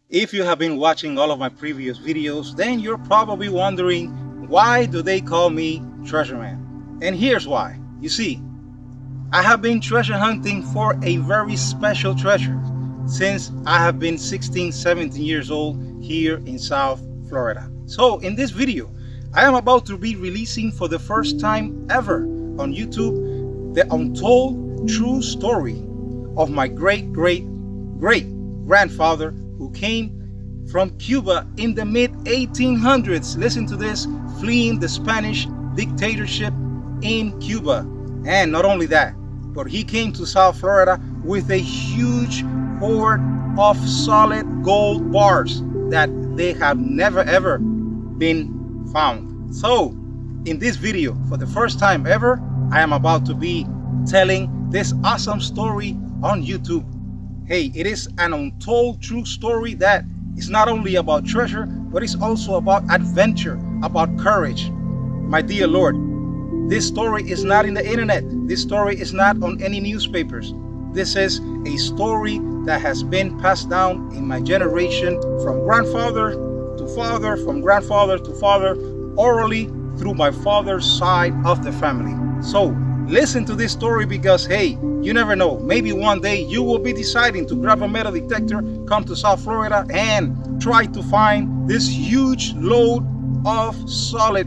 If you have been watching all of my previous videos, then you're probably wondering, why do they call me Treasure Man? And here's why. You see, I have been treasure hunting for a very special treasure since I have been 16, 17 years old here in South Florida. So in this video, I am about to be releasing for the first time ever on YouTube the untold true story of my great grandfather who came from Cuba in the mid-1800s. Listen to this, fleeing the Spanish dictatorship in Cuba. And not only that, but he came to South Florida with a huge hoard of solid gold bars that they have never ever been found. So in this video, for the first time ever, I am about to be telling this awesome story on YouTube. Hey, it is an untold true story that is not only about treasure, but it's also about adventure, about courage. My dear Lord, this story is not in the internet. This story is not on any newspapers. This is a story that has been passed down in my generation from grandfather to father, from grandfather to father, orally through my father's side of the family. So listen to this story because, hey, you never know. Maybe one day you will be deciding to grab a metal detector, come to South Florida, and try to find this huge load of solid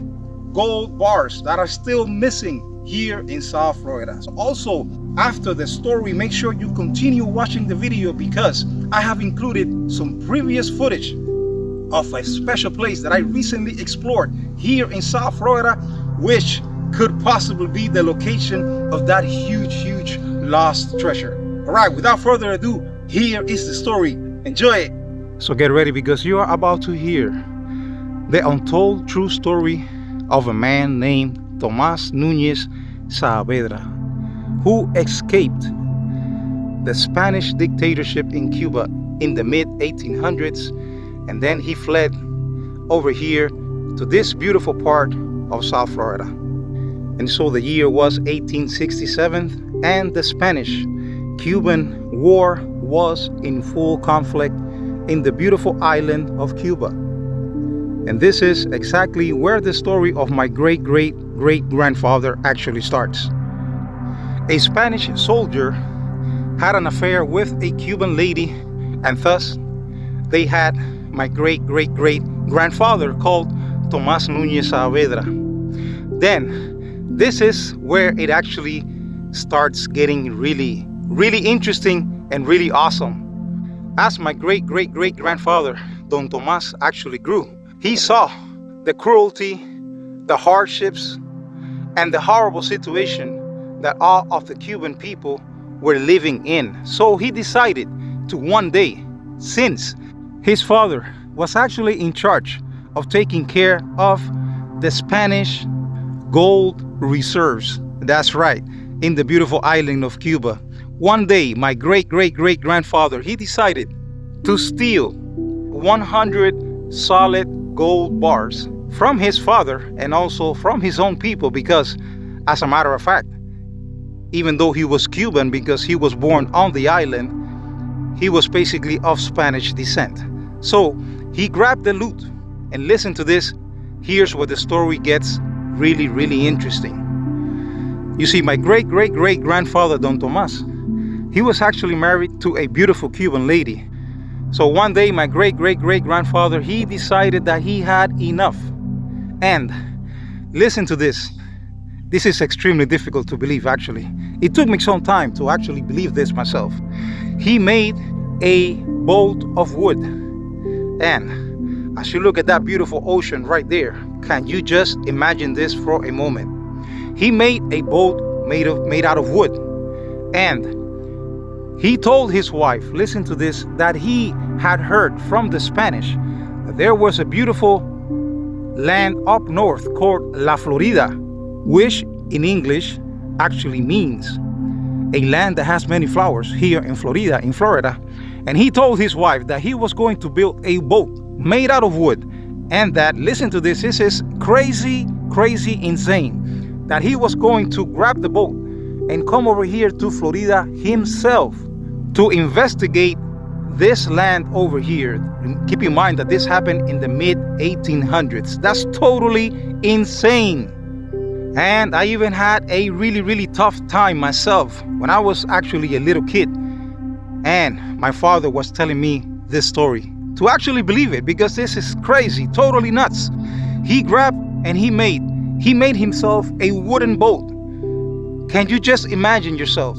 gold bars that are still missing here in South Florida. So also, after the story, make sure you continue watching the video because I have included some previous footage of a special place that I recently explored here in South Florida, which could possibly be the location of that huge lost treasure. All right, without further ado, here is the story. Enjoy it. So get ready because you are about to hear the untold true story of a man named Tomas Nunes Saavedra, who escaped the Spanish dictatorship in Cuba in the mid-1800s, and then he fled over here to this beautiful part of South Florida. And so the year was 1867, and the Spanish-Cuban War was in full conflict in the beautiful island of Cuba. And this is exactly where the story of my great-grandfather actually starts. A Spanish soldier had an affair with a Cuban lady, and thus they had my great-grandfather called Tomas Nunes Saavedra. Then this is where it actually starts getting really interesting and really awesome. As my great-grandfather, Don Tomas, actually grew, he saw the cruelty, the hardships, and the horrible situation that all of the Cuban people were living in. So he decided to one day, since his father was actually in charge of taking care of the Spanish gold reserves, that's right, in the beautiful island of Cuba. One day, my great-grandfather, he decided to steal 100 solid gold bars from his father and also from his own people, because as a matter of fact, even though he was Cuban because he was born on the island, he was basically of Spanish descent. So he grabbed the loot, and listen to this, here's where the story gets really interesting. You see, my great-grandfather, Don Tomas, he was actually married to a beautiful Cuban lady. So one day, my great-grandfather, he decided that he had enough. And listen to this. This is extremely difficult to believe, actually. It took me some time to actually believe this myself. He made a boat of wood. And as you look at that beautiful ocean right there, can you just imagine this for a moment? He made a boat made out of wood. And he told his wife, listen to this, that he had heard from the Spanish that there was a beautiful land up north called La Florida, which in English actually means a land that has many flowers here in Florida. And he told his wife that he was going to build a boat made out of wood, and that, listen to this is crazy insane, that he was going to grab the boat and come over here to Florida himself to investigate this land over here, keep in mind that this happened in the mid 1800s. That's totally insane. And I even had a really tough time myself when I was actually a little kid. And my father was telling me this story to actually believe it, because this is crazy, totally nuts. He grabbed and he made himself a wooden boat. Can you just imagine yourself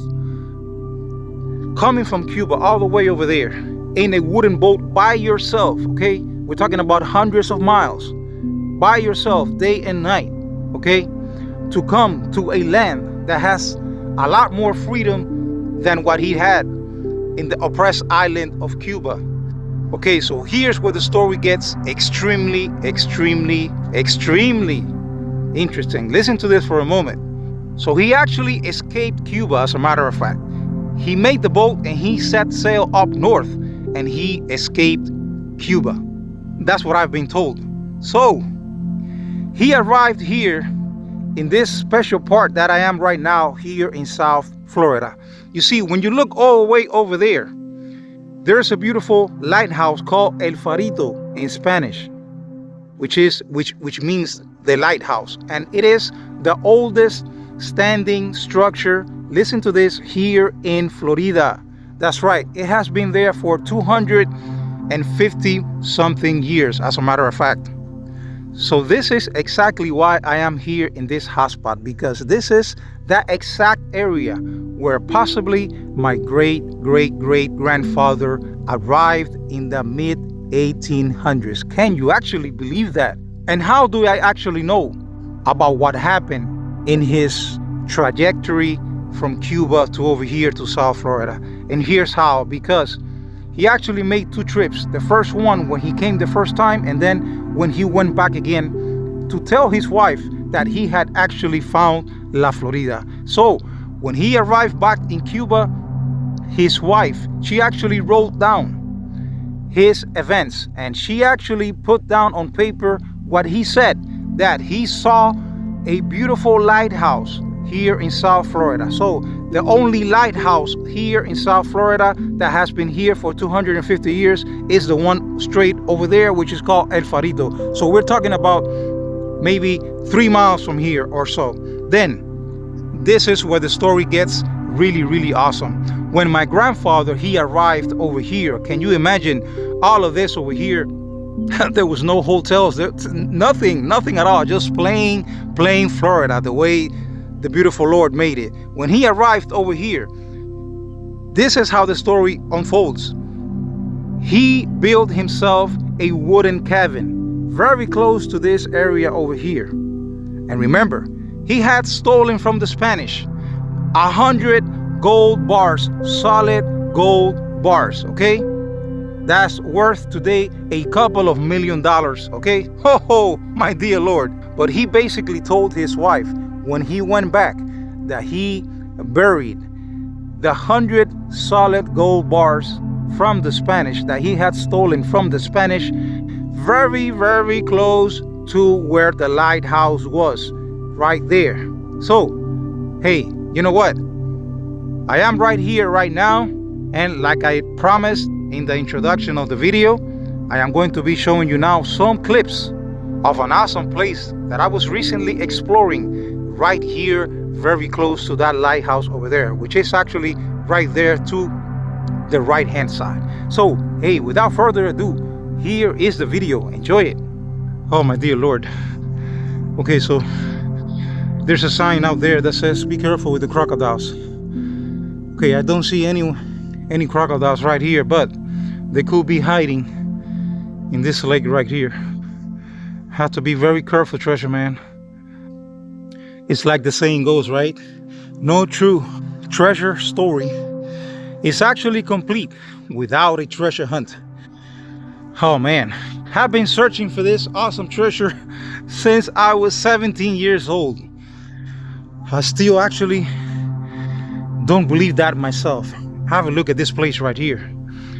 coming from Cuba all the way over there in a wooden boat by yourself, okay? We're talking about hundreds of miles by yourself, day and night, okay? To come to a land that has a lot more freedom than what he had in the oppressed island of Cuba. Okay, so here's where the story gets extremely interesting. Listen to this for a moment. So he actually escaped Cuba, as a matter of fact. He made the boat and he set sail up north and he escaped Cuba. That's what I've been told. So he arrived here in this special part that I am right now here in South Florida. You see, when you look all the way over there, there's a beautiful lighthouse called El Farito in Spanish, which means the lighthouse, and it is the oldest standing structure, listen to this, here in Florida. That's right, it has been there for 250 something years, as a matter of fact. So this is exactly why I am here in this hotspot, because this is that exact area where possibly my great-great-great-grandfather arrived in the mid 1800s. Can you actually believe that? And how do I actually know about what happened in his trajectory from Cuba to over here to South Florida? And here's how: because he actually made two trips. The first one when he came the first time, and then when he went back again to tell his wife that he had actually found La Florida. So when he arrived back in Cuba, his wife, she actually wrote down his events, and she actually put down on paper what he said, that he saw a beautiful lighthouse here in South Florida. So the only lighthouse here in South Florida that has been here for 250 years is the one straight over there, which is called El Farito. So we're talking about maybe 3 miles from here or so. Then this is where the story gets really awesome. When my grandfather, he arrived over here, can you imagine all of this over here? There was no hotels, nothing at all, just plain Florida, the way the beautiful Lord made it. When he arrived over here, this is how the story unfolds. He built himself a wooden cabin very close to this area over here. And remember, he had stolen from the Spanish 100 gold bars, solid gold bars, okay? That's worth today a couple of $1 million, okay? Ho, my dear Lord. But he basically told his wife when he went back that he buried the 100 solid gold bars from the Spanish that he had stolen from the Spanish, very close to where the lighthouse was, right there. So, hey, you know what? I am right here right now, and like I promised in the introduction of the video, I am going to be showing you now some clips of an awesome place that I was recently exploring right here, very close to that lighthouse over there, which is actually right there to the right hand side. So, hey, without further ado, here is the video. Enjoy it. Oh, my dear Lord. Okay, so there's a sign out there that says, be careful with the crocodiles. Okay, I don't see any crocodiles right here, but they could be hiding in this lake right here. Have to be very careful, treasure man. It's like the saying goes, right? No true treasure story is actually complete without a treasure hunt. Oh man, I've been searching for this awesome treasure since I was 17 years old. I still actually don't believe that myself. Have a look at this place right here.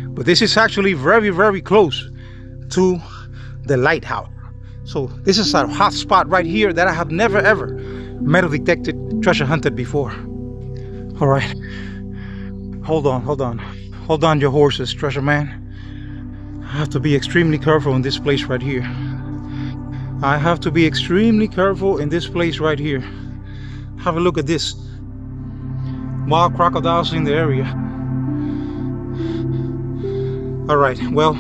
But this is actually very close to the lighthouse. So this is a hot spot right here that I have never ever metal detected, treasure hunted before. All right, hold on. Hold on your horses, treasure man. I have to be extremely careful in this place right here. I have to be extremely careful in this place right here. Have a look at this. Wild crocodiles in the area. All right, well,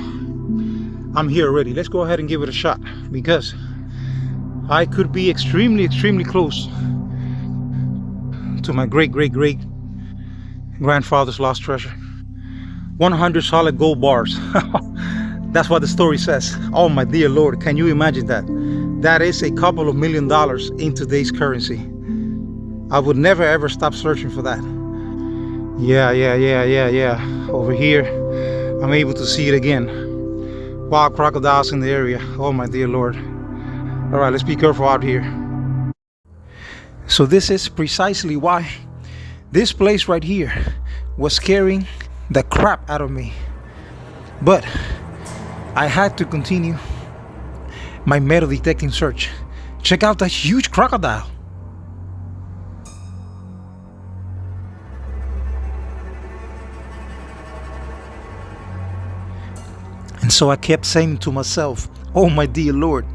I'm here already. Let's go ahead and give it a shot, because I could be extremely close to my great grandfather's lost treasure. 100 solid gold bars. That's what the story says. Oh my dear Lord, can you imagine that? That is a couple of $1 million in today's currency. I would never ever stop searching for that. Yeah. Over here, I'm able to see it again. Wild crocodiles in the area. Oh my dear Lord. All right, let's be careful out here. So this is precisely why this place right here was scaring the crap out of me. But I had to continue my metal detecting search. Check out that huge crocodile. And so I kept saying to myself, oh my dear Lord,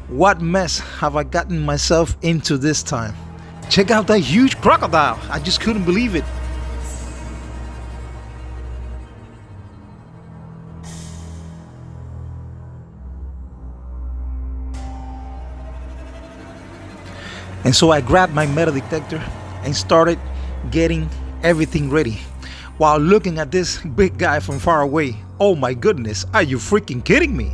what mess have I gotten myself into this time? Check out that huge crocodile. I just couldn't believe it. And so I grabbed my metal detector and started getting everything ready while looking at this big guy from far away. Oh my goodness, are you freaking kidding me?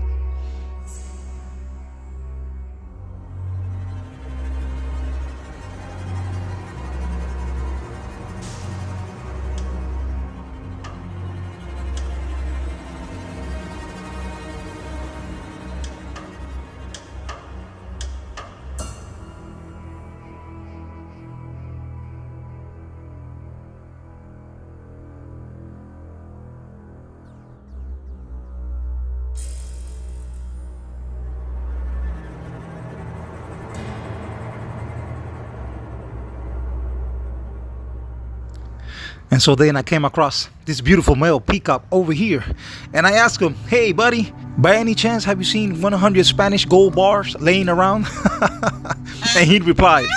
And so then I came across this beautiful male peacock over here. And I asked him, hey buddy, by any chance have you seen 100 Spanish gold bars laying around? And he replied,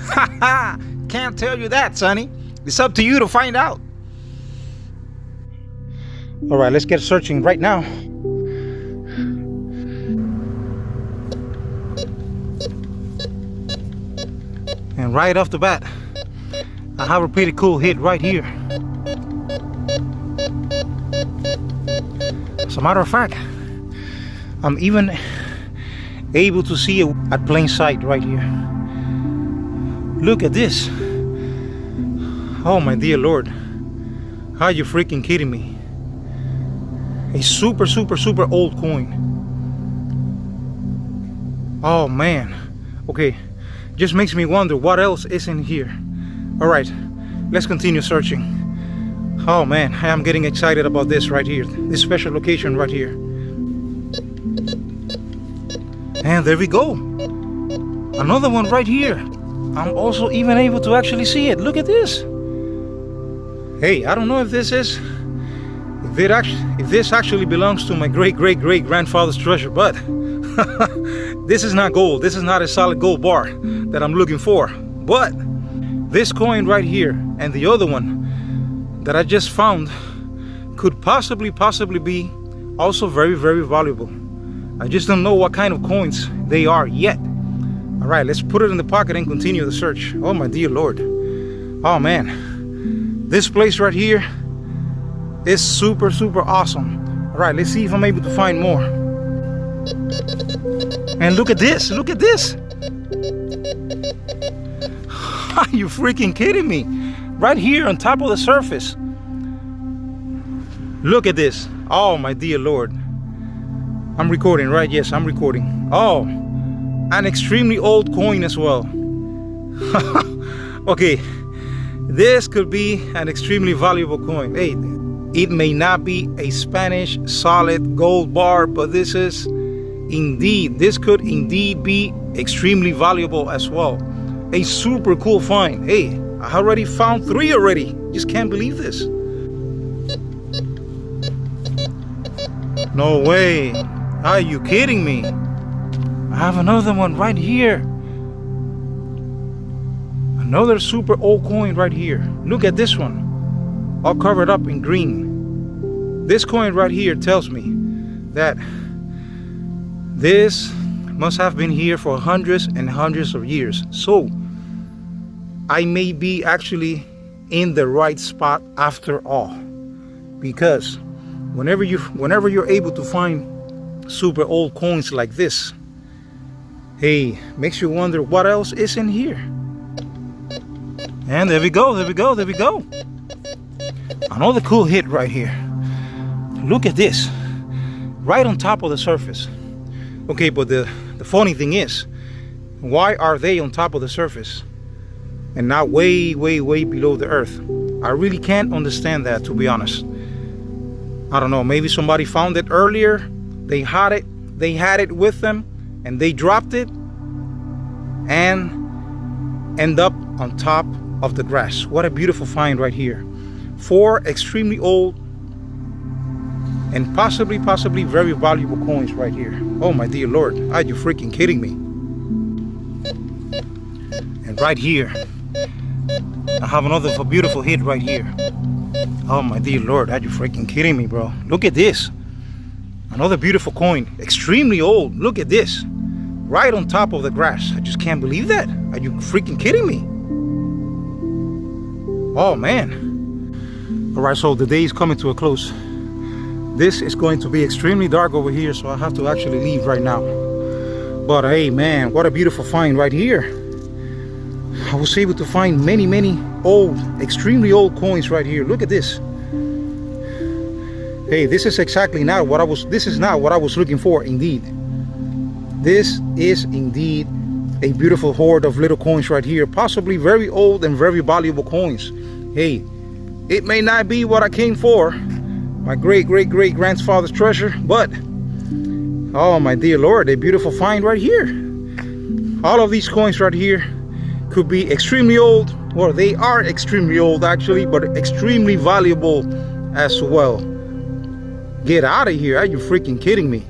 haha, can't tell you that, sonny. It's up to you to find out. All right, let's get searching right now. And right off the bat, I have a pretty cool hit right here. As a matter of fact, I'm even able to see it at plain sight right here. Look at this. Oh my dear Lord. Are you freaking kidding me? A super old coin. Oh man. Okay. Just makes me wonder what else is in here. All right, let's continue searching. Oh man, I am getting excited about this right here, this special location right here. And there we go, another one right here. I'm also even able to actually see it. Look at this. Hey, I don't know if this actually belongs to my great grandfather's treasure, but this is not gold. This is not a solid gold bar that I'm looking for. But this coin right here and the other one that I just found could possibly be also very valuable. I just don't know what kind of coins they are yet. All right, let's put it in the pocket and continue the search. Oh my dear Lord. Oh man, this place right here is super awesome. All right, let's see if I'm able to find more. And look at this, look at this. Are you freaking kidding me? Right here on top of the surface. Look at this. Oh my dear Lord. I'm recording, right? Yes, I'm recording. Oh, an extremely old coin as well. Okay, this could be an extremely valuable coin. Hey, it may not be a Spanish solid gold bar, but this could indeed be extremely valuable as well. A super cool find. Hey, I already found 3 already. Just can't believe this. No way. Are you kidding me? I have another one right here. Another super old coin right here. Look at this one. All covered up in green. This coin right here tells me that this must have been here for hundreds and hundreds of years. So I may be actually in the right spot after all, because whenever you're able to find super old coins like this, hey, makes you wonder what else is in here. And there we go. Another cool hit right here. Look at this, right on top of the surface. Okay, but the funny thing is, why are they on top of the surface and not way below the earth? I really can't understand that, to be honest. I don't know, maybe somebody found it earlier, they had it with them, and they dropped it and end up on top of the grass. What a beautiful find right here. 4 extremely old and possibly very valuable coins right here. Oh my dear Lord, are you freaking kidding me? And right here, I have another beautiful hit right here. Oh my dear Lord, are you freaking kidding me, bro? Look at this. Another beautiful coin, extremely old. Look at this, right on top of the grass. I just can't believe that. Are you freaking kidding me? Oh man. All right, so the day is coming to a close. This is going to be extremely dark over here, so I have to actually leave right now. But hey man, what a beautiful find right here. I was able to find many old, extremely old coins right here. Look at this. Hey, this is not what I was looking for. Indeed, this is indeed a beautiful hoard of little coins right here, possibly very old and very valuable coins. Hey, it may not be what I came for, my great grandfather's treasure, but oh my dear Lord, a beautiful find right here. All of these coins right here could be extremely old, or they are extremely old actually, but extremely valuable as well. Get out of here, are you freaking kidding me?